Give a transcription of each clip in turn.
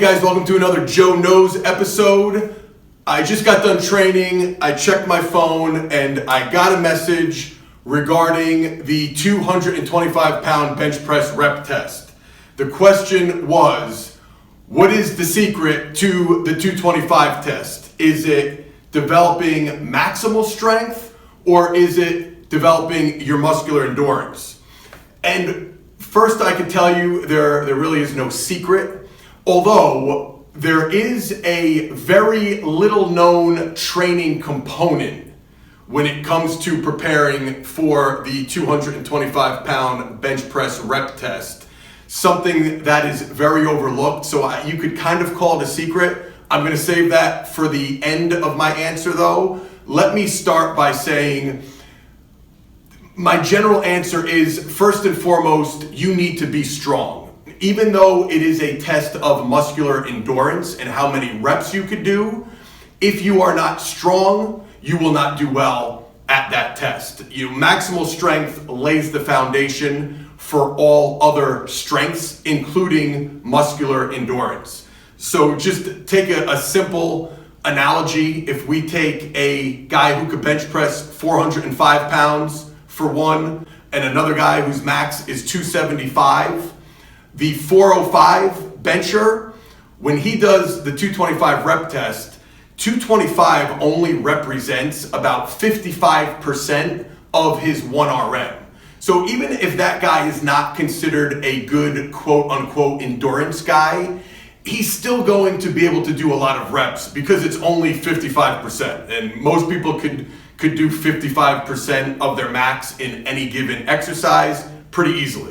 guys? Welcome to another Joe Knows episode. I just got done training. I checked my phone and I got a message regarding the 225-pound bench press rep test. The question was, what is the secret to the 225 test? Is it developing maximal strength or is it developing your muscular endurance? And first I can tell you there really is no secret, although there is a very little known training component when it comes to preparing for the 225-pound bench press rep test. Something that is very overlooked, so you could kind of call it a secret. I'm going to save that for the end of my answer though. Let me start by saying my general answer is, first and foremost, you need to be strong. Even though it is a test of muscular endurance and how many reps you could do, if you are not strong, you will not do well at that test. Maximal strength lays the foundation for all other strengths, including muscular endurance. So just take a simple analogy. If we take a guy who could bench press 405 pounds for one, and another guy whose max is 275, the 405 bencher, when he does the 225 rep test, 225 only represents about 55% of his 1RM. So even if that guy is not considered a good quote unquote endurance guy, he's still going to be able to do a lot of reps because it's only 55%. And most people could do 55% of their max in any given exercise pretty easily.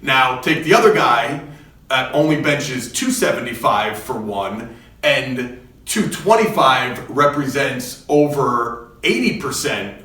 Now take the other guy that only benches 275 for one, and 225 represents over 80%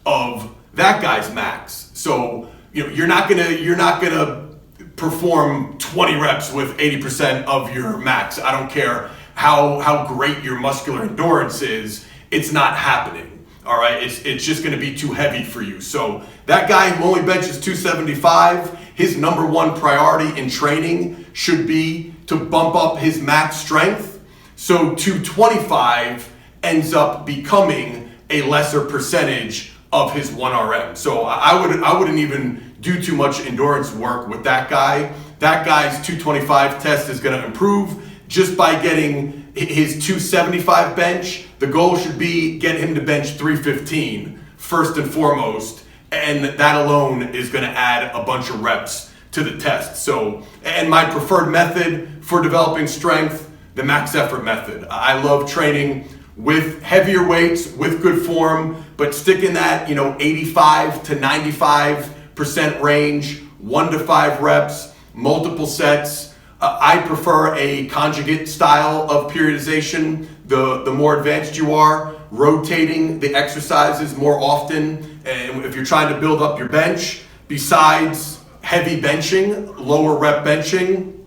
of that guy's max. So you're not gonna perform 20 reps with 80% of your max. I don't care how great your muscular endurance is, it's not happening. All right, it's just gonna be too heavy for you. So that guy who only benches 275, his number one priority in training should be to bump up his max strength. So 225 ends up becoming a lesser percentage of his 1RM. So I wouldn't even do too much endurance work with that guy. That guy's 225 test is gonna improve just by getting his 275 bench. The goal should be get him to bench 315 first and foremost, and that alone is going to add a bunch of reps to the test. So, and my preferred method for developing strength, the max effort method. I love training with heavier weights, with good form, but stick in that 85 to 95% range, 1 to 5 reps, multiple sets. I prefer a conjugate style of periodization. The more advanced you are, rotating the exercises more often. And if you're trying to build up your bench, besides heavy benching, lower rep benching,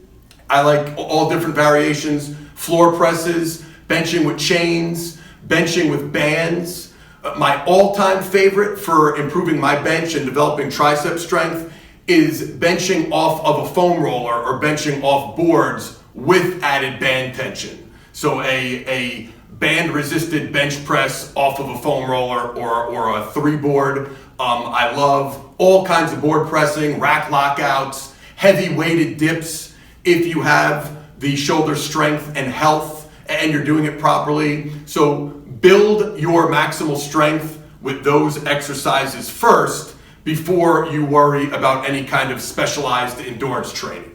I like all different variations. Floor presses, benching with chains, benching with bands. My all-time favorite for improving my bench and developing tricep strength is benching off of a foam roller or benching off boards with added band tension. So a band resisted bench press off of a foam roller or a 3-board. I love all kinds of board pressing, rack lockouts, heavy weighted dips if you have the shoulder strength and health and you're doing it properly. So build your maximal strength with those exercises first before you worry about any kind of specialized endurance training.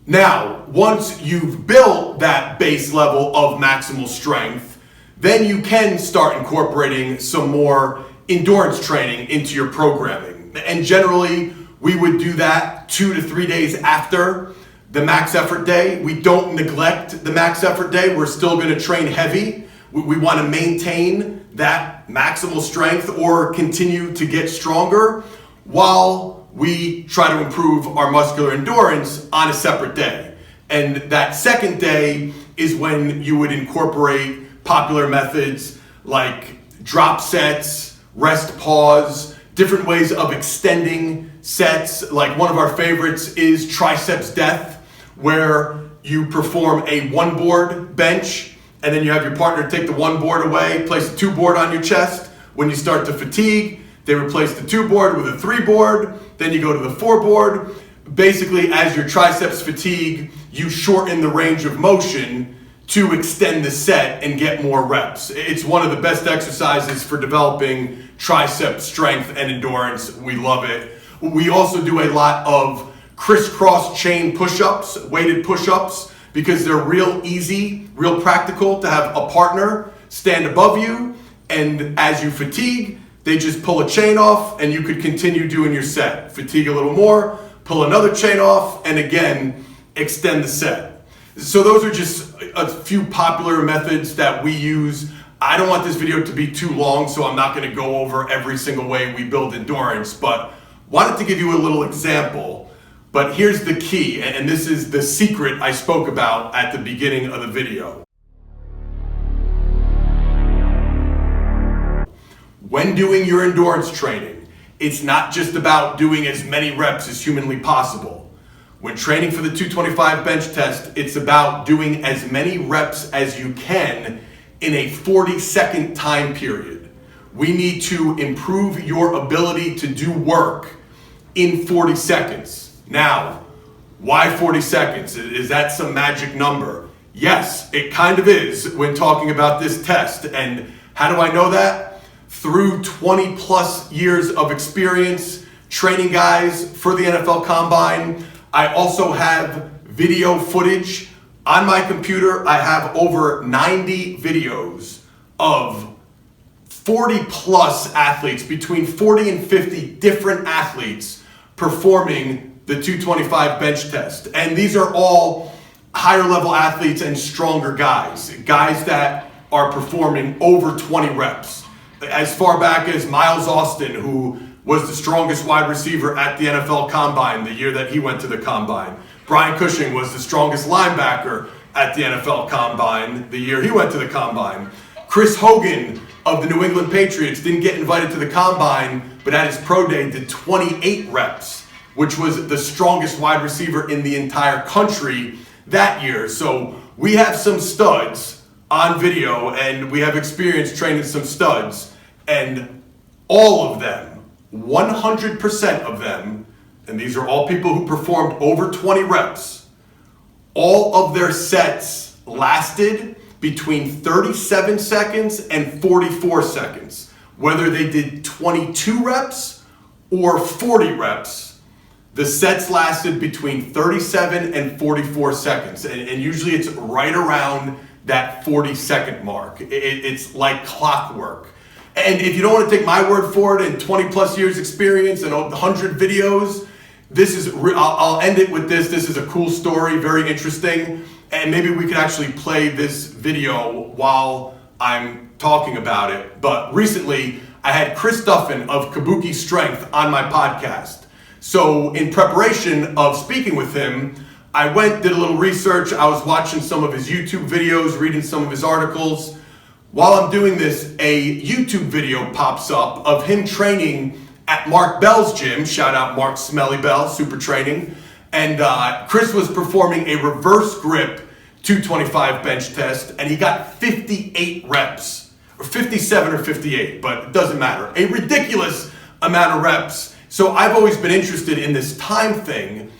Now, once you've built that base level of maximal strength, then you can start incorporating some more endurance training into your programming. And generally, we would do that 2 to 3 days after the max effort day. We don't neglect the max effort day. We're still gonna train heavy. We wanna maintain that maximal strength or continue to get stronger while we try to improve our muscular endurance on a separate day. And that second day is when you would incorporate popular methods like drop sets, rest pause, different ways of extending sets. Like one of our favorites is triceps death, where you perform a 1 board bench, and then you have your partner take the 1 board away, place the 2 board on your chest. When you start to fatigue, they replace the 2 board with a 3 board, then you go to the 4 board. Basically, as your triceps fatigue, you shorten the range of motion to extend the set and get more reps. It's one of the best exercises for developing tricep strength and endurance. We love it. We also do a lot of crisscross chain push-ups, weighted push-ups, because they're real easy, real practical to have a partner stand above you, and as you fatigue, they just pull a chain off and you could continue doing your set. Fatigue a little more, pull another chain off, and again, extend the set. So those are just a few popular methods that we use. I don't want this video to be too long, so I'm not gonna go over every single way we build endurance, but wanted to give you a little example. But here's the key, and this is the secret I spoke about at the beginning of the video. When doing your endurance training, it's not just about doing as many reps as humanly possible. When training for the 225 bench test, it's about doing as many reps as you can in a 40-second time period. We need to improve your ability to do work in 40 seconds. Now, why 40 seconds? Is that some magic number? Yes, it kind of is when talking about this test. And how do I know that? Through 20 plus years of experience training guys for the NFL Combine. I also have video footage on my computer. I have over 90 videos of 40 plus athletes, between 40 and 50 different athletes performing the 225 bench test. And these are all higher level athletes and stronger guys that are performing over 20 reps. As far back as Miles Austin, who was the strongest wide receiver at the NFL Combine the year that he went to the Combine. Brian Cushing was the strongest linebacker at the NFL Combine the year he went to the Combine. Chris Hogan of the New England Patriots didn't get invited to the Combine, but at his pro day did 28 reps, which was the strongest wide receiver in the entire country that year. So we have some studs on video, and we have experience training some studs, and all of them, 100% of them, and these are all people who performed over 20 reps, all of their sets lasted between 37 seconds and 44 seconds. Whether they did 22 reps or 40 reps, the sets lasted between 37 and 44 seconds. And usually it's right around that 40-second mark. It's like clockwork. And if you don't want to take my word for it, and 20 plus years experience and 100 videos, I'll end it with this. This is a cool story, very interesting. And maybe we could actually play this video while I'm talking about it. But recently, I had Chris Duffin of Kabuki Strength on my podcast. So in preparation of speaking with him, I did a little research. I was watching some of his YouTube videos, reading some of his articles. While I'm doing this, a YouTube video pops up of him training at Mark Bell's gym. Shout out Mark Smelly Bell, Super Training. And Chris was performing a reverse grip 225 bench test, and he got 58 reps, or 57 or 58, but it doesn't matter. A ridiculous amount of reps. So I've always been interested in this time thing,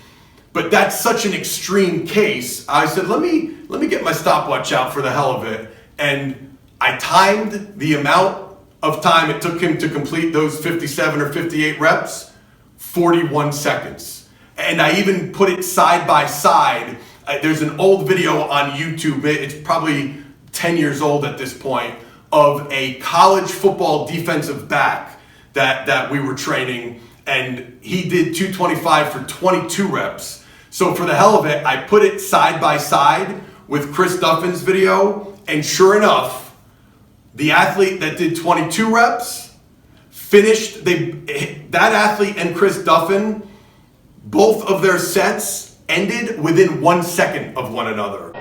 but that's such an extreme case. I said, let me get my stopwatch out for the hell of it. And I timed the amount of time it took him to complete those 57 or 58 reps, 41 seconds. And I even put it side by side. There's an old video on YouTube, it's probably 10 years old at this point, of a college football defensive back that we were training, and he did 225 for 22 reps. So for the hell of it, I put it side by side with Chris Duffin's video, and sure enough, the athlete that did 22 reps finished, that athlete and Chris Duffin, both of their sets ended within 1 second of one another.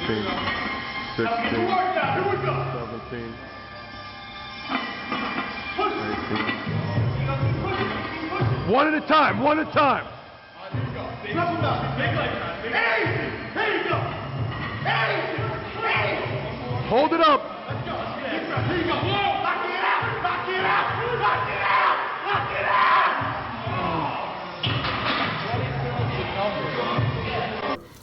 16, 17, 18. One at a time, one at a time. Hold it up.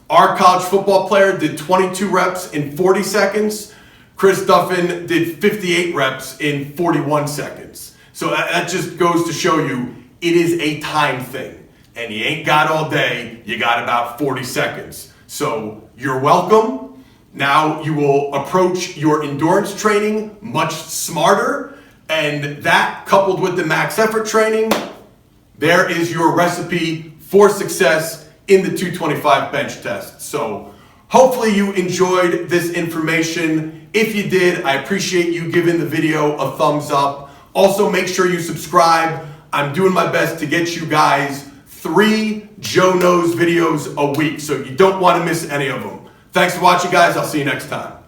Our college football player did 22 reps in 40 seconds. Chris Duffin did 58 reps in 41 seconds. So that just goes to show you it is a time thing. And you ain't got all day, you got about 40 seconds. So you're welcome. Now you will approach your endurance training much smarter. And that, coupled with the max effort training, there is your recipe for success in the 225 bench test. So hopefully you enjoyed this information. If you did, I appreciate you giving the video a thumbs up. Also, make sure you subscribe. I'm doing my best to get you guys 3 Joe Knows videos a week, so you don't want to miss any of them. Thanks for watching, guys. I'll see you next time.